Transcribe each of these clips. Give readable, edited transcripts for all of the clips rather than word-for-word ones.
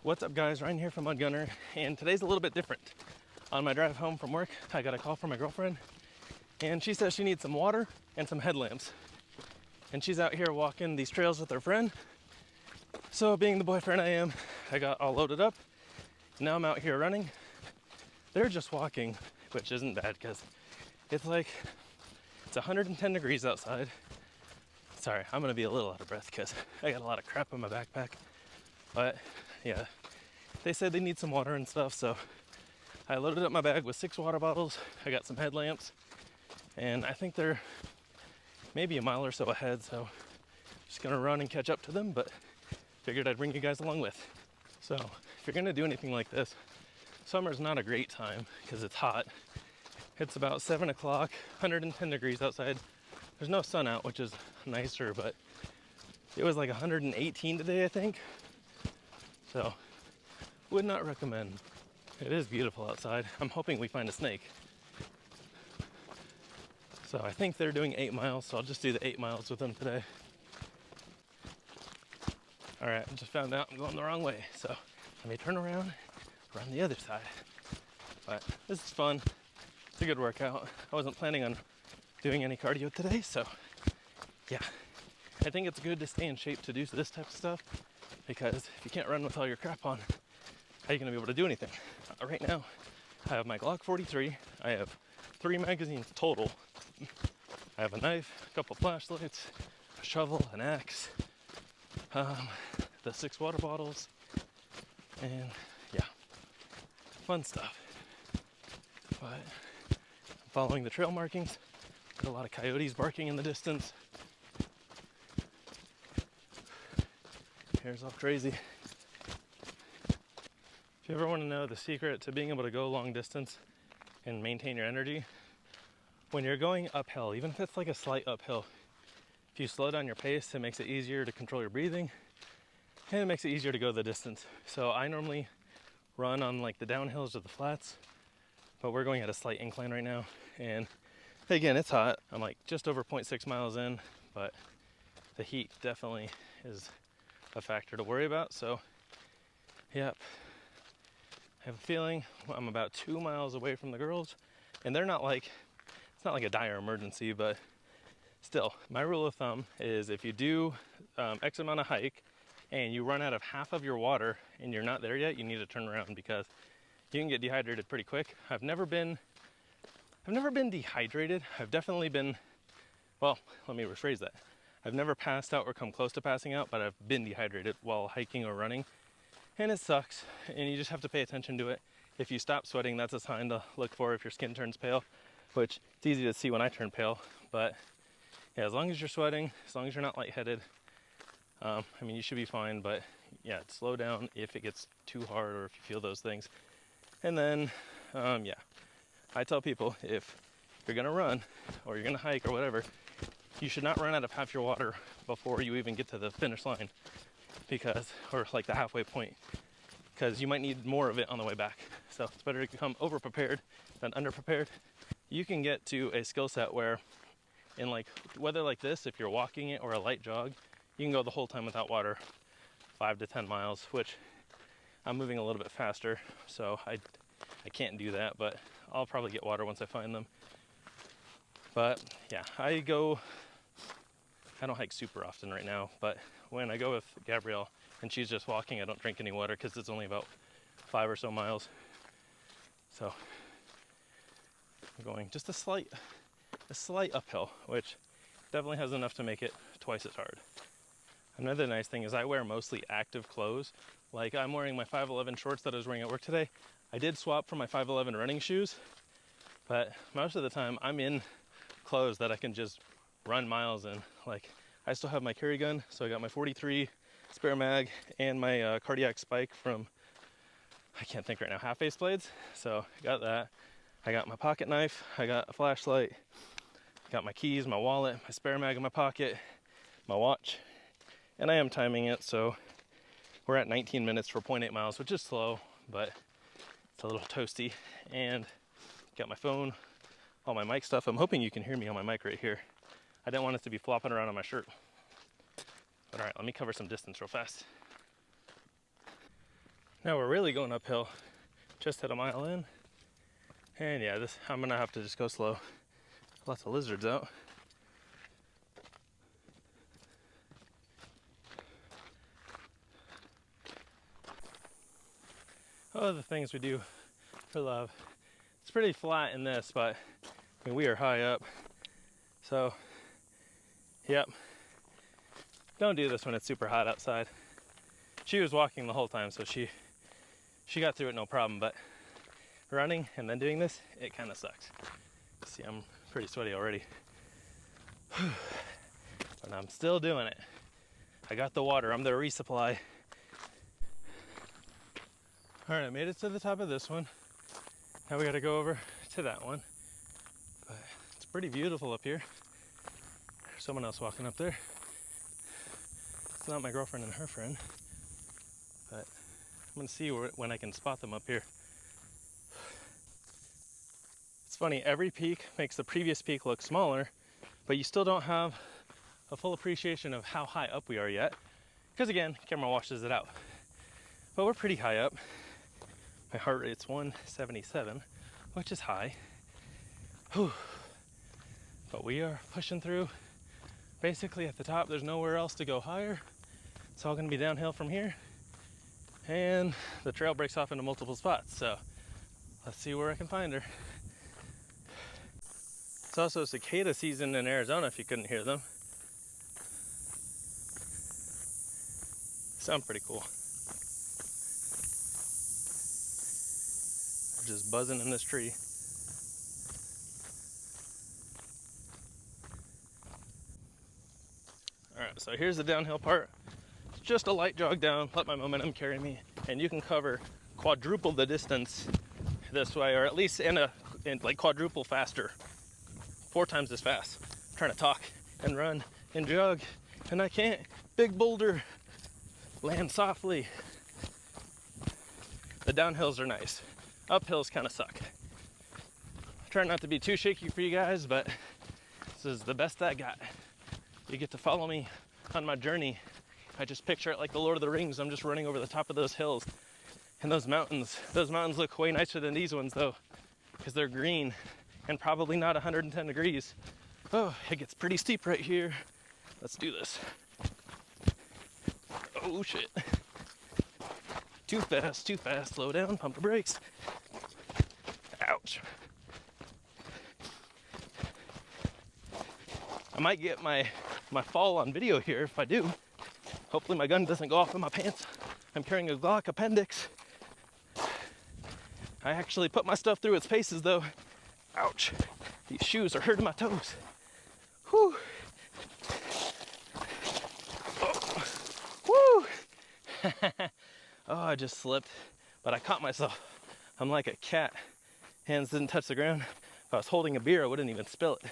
What's up guys, Ryan here from Mud Gunner, and today's a little bit different. On my drive home from work, I got a call from my girlfriend, and she says she needs some water and some headlamps. And she's out here walking these trails with her friend. So being the boyfriend I am, I got all loaded up. Now I'm out here running. They're just walking, which isn't bad because it's 110 degrees outside. Sorry, I'm gonna be a little out of breath because I got a lot of crap in my backpack. But yeah, they said they need some water and stuff, so I loaded up my bag with 6 water bottles. I got some headlamps, and I think they're maybe a mile or so ahead, so just gonna run and catch up to them, but figured I'd bring you guys along with. So if you're gonna do anything like this, summer's not a great time because it's hot. It's about 7 o'clock, 110 degrees outside. There's no sun out, which is nicer, but it was like 118 today, I think. So, would not recommend. It is beautiful outside. I'm hoping we find a snake. So I think they're doing 8 miles, so I'll just do the 8 miles with them today. All right, I just found out I'm going the wrong way, so let me turn around, run the other side. But this is fun. It's a good workout. I wasn't planning on doing any cardio today, so yeah. I think it's good to stay in shape to do this type of stuff, because if you can't run with all your crap on, how are you going to be able to do anything? Right now, I have my Glock 43. I have 3 magazines total. I have a knife, a couple flashlights, a shovel, an axe, the 6 water bottles, and yeah, fun stuff. But I'm following the trail markings. There's a lot of coyotes barking in the distance. Hair's all crazy. If you ever want to know the secret to being able to go long distance and maintain your energy, when you're going uphill, even if it's like a slight uphill, if you slow down your pace, it makes it easier to control your breathing, and it makes it easier to go the distance. So I normally run on like the downhills or the flats, but we're going at a slight incline right now. And again, it's hot. I'm like just over 0.6 miles in, but the heat definitely is a factor to worry about. So yep, I have a feeling I'm about 2 miles away from the girls, and they're not like, it's not like a dire emergency, but still, my rule of thumb is if you do X amount of hike and you run out of half of your water and you're not there yet, you need to turn around because you can get dehydrated pretty quick. I've never been dehydrated. I've definitely been, well, let me rephrase that. I've never passed out or come close to passing out, but I've been dehydrated while hiking or running. And it sucks, and you just have to pay attention to it. If you stop sweating, that's a sign to look for if your skin turns pale, which it's easy to see when I turn pale. But yeah, as long as you're sweating, as long as you're not lightheaded, I mean, you should be fine. But yeah, slow down if it gets too hard or if you feel those things. And then, yeah, I tell people if you're gonna run or you're gonna hike or whatever, you should not run out of half your water before you even get to the finish line, because, or like the halfway point, because you might need more of it on the way back. So it's better to come over prepared than under prepared. You can get to a skill set where in like weather like this, if you're walking it or a light jog, you can go the whole time without water, 5 to 10 miles, which I'm moving a little bit faster, so I can't do that, but I'll probably get water once I find them. But yeah, I don't hike super often right now, but when I go with Gabrielle and she's just walking, I don't drink any water because it's only about 5 or so miles. So I'm going just a slight uphill, which definitely has enough to make it twice as hard. Another nice thing is I wear mostly active clothes. Like I'm wearing my 511 shorts that I was wearing at work today. I did swap for my 511 running shoes, but most of the time I'm in clothes that I can just run miles in. Like I still have my carry gun, so I got my 43 spare mag and my cardiac spike from, I can't think right now, Half Face Blades. So I got that. I got my pocket knife, I got a flashlight, got my keys, my wallet, my spare mag in my pocket, my watch, and I am timing it, so we're at 19 minutes for 0.8 miles, which is slow, but it's a little toasty. And got my phone, all my mic stuff. I'm hoping you can hear me on my mic right here. I didn't want it to be flopping around on my shirt. But all right, let me cover some distance real fast. Now we're really going uphill. Just hit a mile in. And yeah, this I'm gonna have to just go slow. Lots of lizards out. Other things we do for love. It's pretty flat in this, but I mean, we are high up. So, yep. Don't do this when it's super hot outside. She was walking the whole time, so she got through it no problem, but running and then doing this, it kind of sucks. See, I'm pretty sweaty already. But I'm still doing it. I got the water, I'm the resupply. All right, I made it to the top of this one. Now we gotta go over to that one. But it's pretty beautiful up here. There's someone else walking up there. It's not my girlfriend and her friend, but I'm gonna see when I can spot them up here. It's funny, every peak makes the previous peak look smaller, but you still don't have a full appreciation of how high up we are yet. Because again, camera washes it out. But we're pretty high up. My heart rate's 177, which is high. Whew. But we are pushing through. Basically at the top, there's nowhere else to go higher. It's all gonna be downhill from here. And the trail breaks off into multiple spots. So let's see where I can find her. It's also cicada season in Arizona, if you couldn't hear them. Sound pretty cool. They're just buzzing in this tree. Alright, so here's the downhill part. It's just a light jog down, let my momentum carry me, and you can cover quadruple the distance this way, or at least in like quadruple faster. 4 times as fast. I'm trying to talk and run and jog, and I can't. Big boulder, land softly. The downhills are nice. Uphills kind of suck. Try not to be too shaky for you guys, but this is the best I got. You get to follow me on my journey. I just picture it like the Lord of the Rings. I'm just running over the top of those hills and those mountains. Those mountains look way nicer than these ones though, because they're green and probably not 110 degrees. Oh, it gets pretty steep right here. Let's do this. Oh shit. Too fast, slow down, pump the brakes. Ouch. I might get my fall on video here if I do. Hopefully my gun doesn't go off in my pants. I'm carrying a Glock appendix. I actually put my stuff through its paces though. Ouch. These shoes are hurting my toes. Whew. Oh. Woo. Oh, I just slipped, but I caught myself. I'm like a cat. Hands didn't touch the ground. If I was holding a beer, I wouldn't even spill it.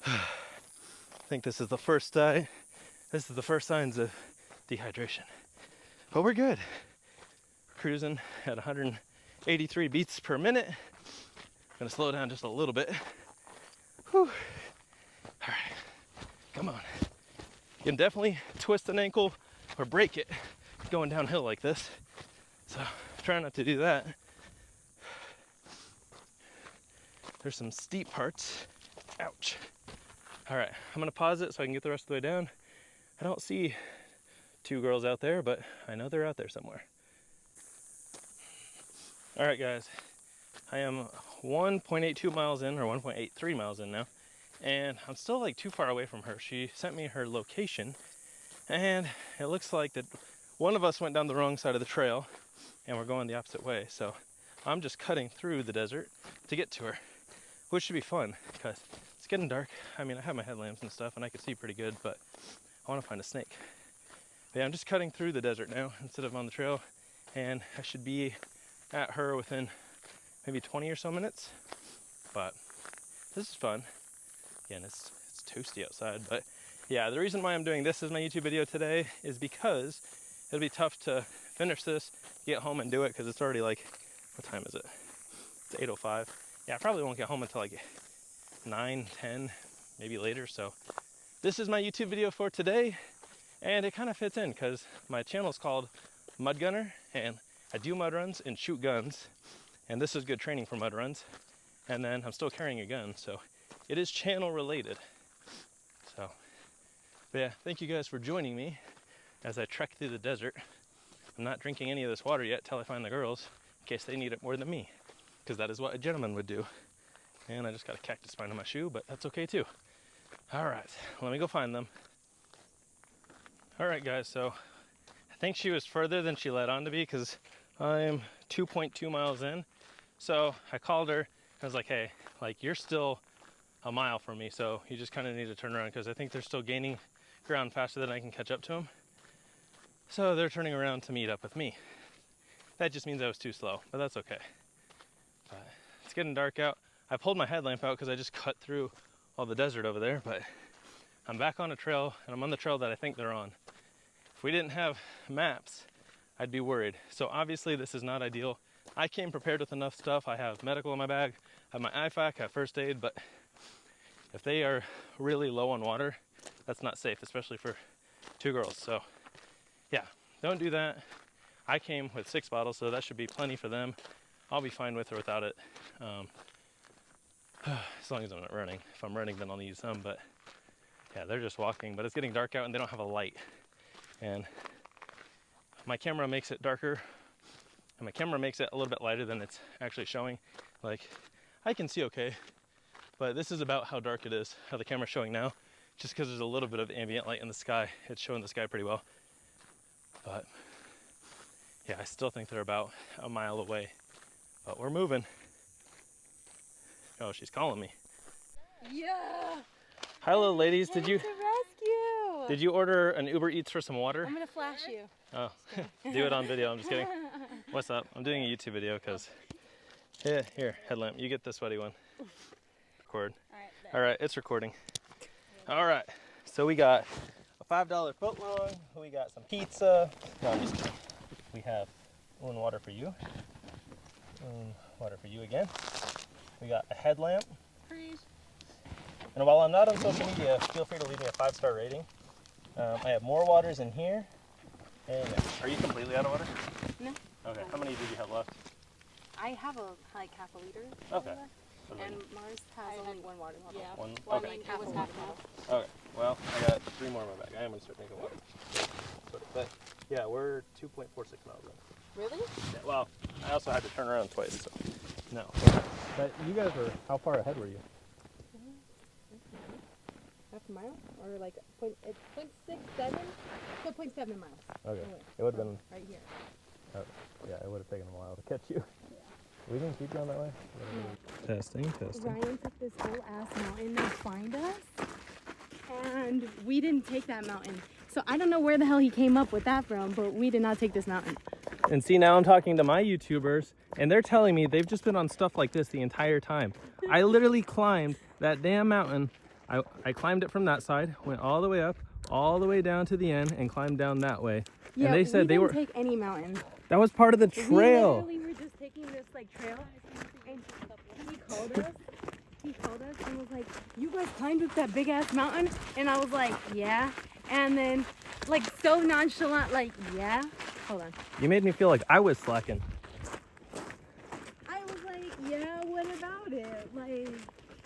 I think this is the first signs of dehydration. But we're good. Cruising at 183 beats per minute. Gonna slow down just a little bit. Whew. All right, come on. You can definitely twist an ankle or break it going downhill like this. So try not to do that. There's some steep parts. Ouch. All right, I'm gonna pause it so I can get the rest of the way down. I don't see 2 girls out there, but I know they're out there somewhere. All right, guys. I am 1.82 miles in, or 1.83 miles in now, and I'm still like too far away from her. She sent me her location, and it looks like that one of us went down the wrong side of the trail, and we're going the opposite way. So I'm just cutting through the desert to get to her, which should be fun because it's getting dark. I mean, I have my headlamps and stuff, and I can see pretty good, but I want to find a snake. But yeah, I'm just cutting through the desert now instead of on the trail, and I should be at her within maybe 20 or so minutes. But this is fun. Again, it's toasty outside, but yeah, the reason why I'm doing this as my YouTube video today is because it'll be tough to finish this, get home and do it, because it's already like, what time is it? It's 8:05. Yeah, I probably won't get home until like 9, 10, maybe later. So this is my YouTube video for today, and it kind of fits in because my channel is called Mud Gunner, and I do mud runs and shoot guns, and this is good training for mud runs. And then I'm still carrying a gun, so it is channel related. So, but yeah, thank you guys for joining me as I trek through the desert. I'm not drinking any of this water yet till I find the girls, in case they need it more than me, because that is what a gentleman would do. And I just got a cactus spine on my shoe, but that's okay too. All right, let me go find them. All right, guys, so I think she was further than she let on to be, because I'm 2.2 miles in. So I called her. I was like, hey, like, you're still a mile from me, so you just kind of need to turn around, because I think they're still gaining ground faster than I can catch up to them. So they're turning around to meet up with me. That just means I was too slow, but that's okay. But it's getting dark out. I pulled my headlamp out because I just cut through all the desert over there, but I'm back on a trail, and I'm on the trail that I think they're on. If we didn't have maps, I'd be worried. So obviously this is not ideal. I came prepared with enough stuff. I have medical in my bag, I have my IFAK, I have first aid, but if they are really low on water, that's not safe, especially for two girls. So yeah, don't do that. I came with 6 bottles, so that should be plenty for them. I'll be fine with or without it. As long as I'm not running. If I'm running, then I'll need some, but yeah, they're just walking, but it's getting dark out and they don't have a light. And my camera makes it darker, and my camera makes it a little bit lighter than it's actually showing. Like, I can see okay, but this is about how dark it is, how the camera's showing now, just because there's a little bit of ambient light in the sky. It's showing the sky pretty well. But yeah, I still think they're about a mile away, but we're moving. Oh, she's calling me. Yeah. Hello, ladies. Did you To rescue. did you order an Uber Eats for some water? I'm gonna flash you. Oh, do it on video. I'm just kidding. What's up? I'm doing a YouTube video because here, headlamp. You get the sweaty one. Record. All right, it's recording. All right. So we got a $5 footlong. We got some pizza. No, I'm just kidding. We have water for you. Water for you again. We got a headlamp. Freeze. And while I'm not on social media, feel free to leave me a 5-star rating. I have more waters in here. And are you completely out of water? No. Okay. How many did you have left? I have like half a liter. Okay. And Mars has only 1 water bottle. Yeah. One. Well, Okay. I mean, it was half enough. Okay. Well, I got 3 more in my bag. I am gonna start drinking water. But yeah, we're 2.46 miles in. Really? Yeah, well, I also had to turn around twice, so no. But you guys are, how far ahead were you? Half a mile? Or like it's 0.67? So 0.7 miles. Okay. Anyway, It would have been, right here. yeah, it would have taken a while to catch you. We can keep going that way? Testing. Ryan took this whole ass mountain to find us, and we didn't take that mountain. So I don't know where the hell he came up with that from, but we did not take this mountain. And see, now I'm talking to my YouTubers, and they're telling me they've just been on stuff like this the entire time. I literally climbed that damn mountain. I climbed it from that side, went all the way up, all the way down to the end, and climbed down that way. Yeah, and they said we didn't take any mountain. that was part of the trail. We literally were just taking this like trail, and he called us. He called us and was like, "You guys climbed up that big ass mountain?" And I was like, "Yeah." And then, like, so nonchalant, like, "Yeah." Hold on. You made me feel like I was slacking. I was like, "Yeah, what about it? Like,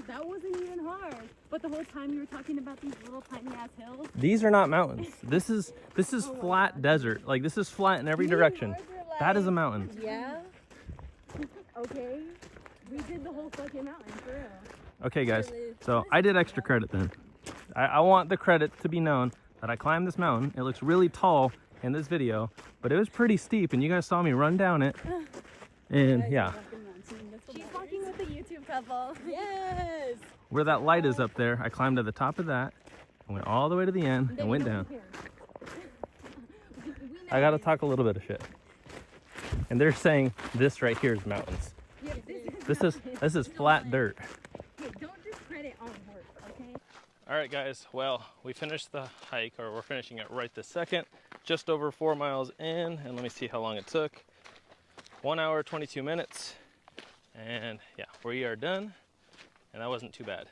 that wasn't even hard." But the whole time you were talking about these little tiny ass hills. These are not mountains. This is Oh my flat God. desert. Like, this is flat in every direction. That is a mountain. Yeah. Okay. We did the whole fucking mountain for real. Okay, guys. So I did extra credit then. I want the credit to be known that I climbed this mountain. It looks really tall in this video, but it was pretty steep, and you guys saw me run down it. And yeah, She's walking with a YouTube couple. Yes. where that light is up there, I climbed to the top of that, and went all the way to the end, and went down. I gotta talk a little bit of shit. And they're saying this right here is mountains. Yeah, This is flat dirt. Hey, don't discredit our work, okay? All right, guys. Well, we finished the hike, or we're finishing it right this second. Just over 4 miles in, and let me see how long it took. 1 hour, 22 minutes. And yeah, we are done. And that wasn't too bad.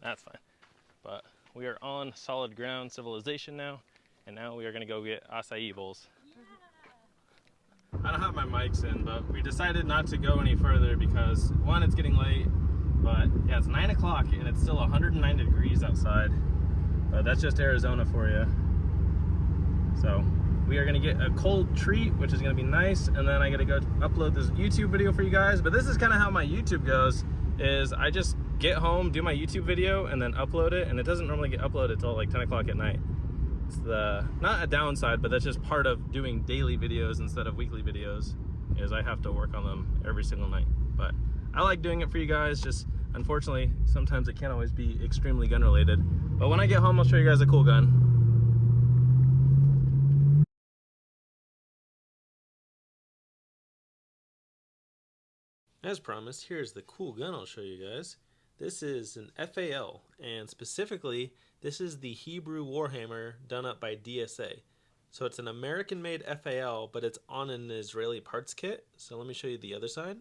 That's fine. But we are on solid ground civilization now. And now we are gonna go get acai bowls. I don't have my mics in, but we decided not to go any further because one, it's getting late, but yeah, it's 9 o'clock and it's still 109 degrees outside. But that's just Arizona for you. So we are gonna get a cold treat, which is gonna be nice, and then I gotta go upload this YouTube video for you guys. But this is kind of how my YouTube goes, is I just get home, do my YouTube video, and then upload it, and it doesn't normally get uploaded till like 10 o'clock at night. It's not a downside, but that's just part of doing daily videos instead of weekly videos, is I have to work on them every single night. But I like doing it for you guys, just unfortunately, sometimes it can't always be extremely gun related. But when I get home, I'll show you guys a cool gun. As promised, here's the cool gun I'll show you guys. This is an FAL, and specifically, this is the Hebrew Warhammer done up by DSA. So it's an American-made FAL, but it's on an Israeli parts kit. So let me show you the other side.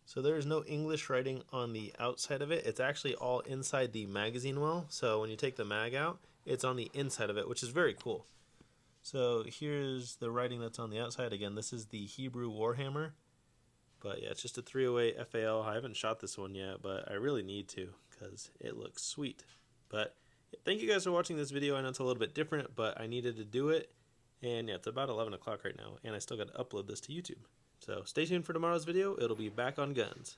So there is no English writing on the outside of it. It's actually all inside the magazine well. So when you take the mag out, it's on the inside of it, which is very cool. So here's the writing that's on the outside. Again, this is the Hebrew Warhammer. But yeah, it's just a 308 FAL. I haven't shot this one yet, but I really need to because it looks sweet. But thank you guys for watching this video. I know it's a little bit different, but I needed to do it. And yeah, it's about 11 o'clock right now, and I still got to upload this to YouTube. So stay tuned for tomorrow's video. It'll be back on guns.